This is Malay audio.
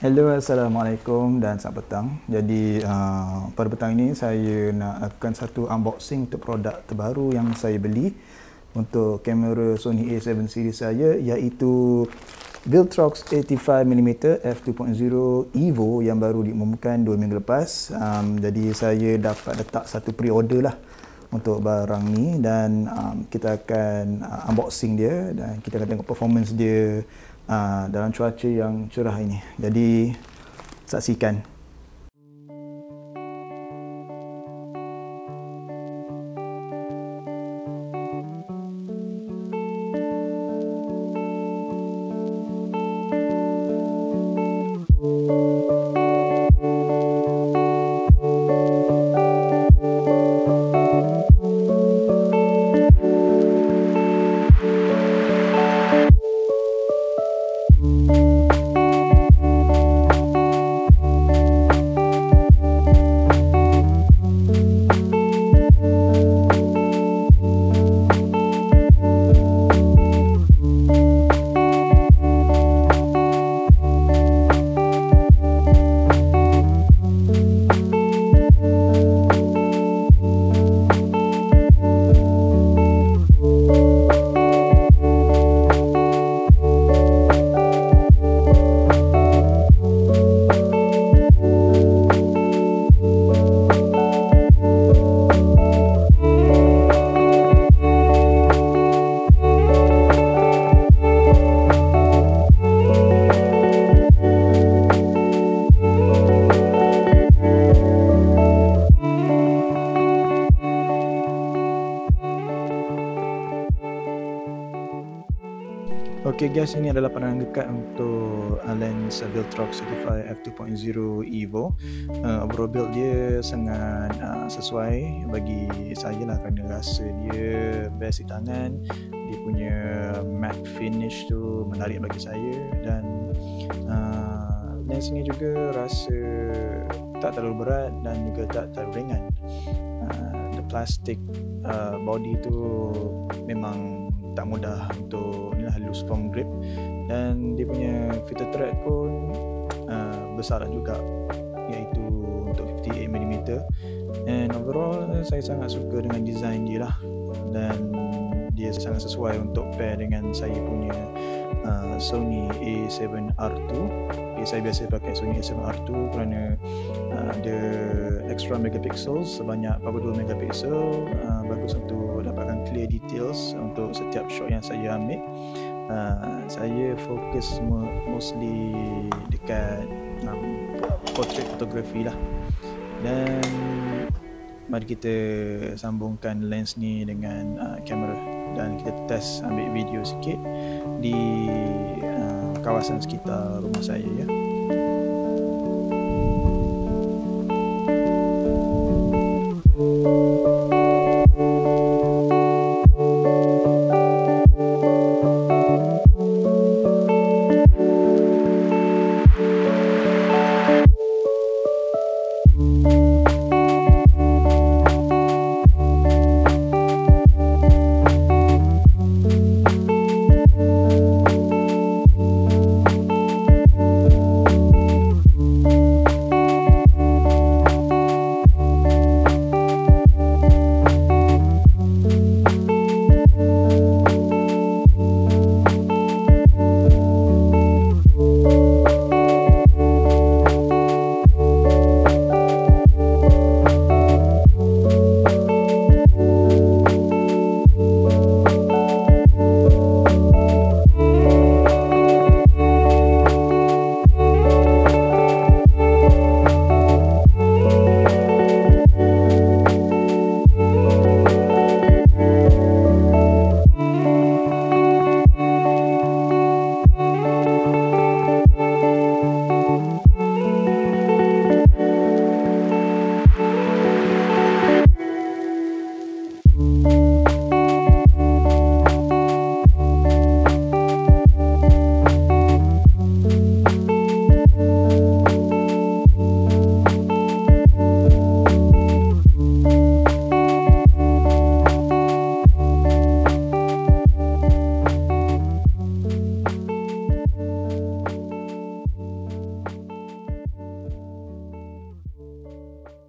Hello, Assalamualaikum dan selamat petang. Jadi pada petang ini saya nak lakukan satu unboxing untuk produk terbaru yang saya beli untuk kamera Sony A7 series saya, iaitu Viltrox 85mm f2.0 Evo yang baru diumumkan 2 minggu lepas. Jadi saya dapat letak satu pre-order lah untuk barang ni, dan kita akan unboxing dia dan kita akan tengok performance dia dalam cuaca yang cerah ini. Jadi saksikan. Okey guys, ini adalah pandangan dekat untuk lens Viltrox 85 f2.0 Evo. Overall build dia sangat sesuai bagi saya lah, kerana rasa dia best di tangan. Dia punya matte finish tu menarik bagi saya, dan lens ni juga rasa tak terlalu berat dan juga tak terlalu ringan. The plastic body tu memang tak mudah untuk loose form grip, dan dia punya filter thread pun besar juga, iaitu untuk 58mm. And overall saya sangat suka dengan design dia lah, dan dia sangat sesuai untuk pair dengan saya punya Sony A7R2. Saya biasa pakai Sony A7R2 kerana ada extra megapixels sebanyak 42 megapixel, bagus untuk dapatkan clear details untuk setiap shot yang saya ambil. Saya fokus mostly dekat portrait photography lah, dan mari kita sambungkan lens ni dengan kamera dan kita test ambil video sikit di kawasan sekitar rumah saya ya.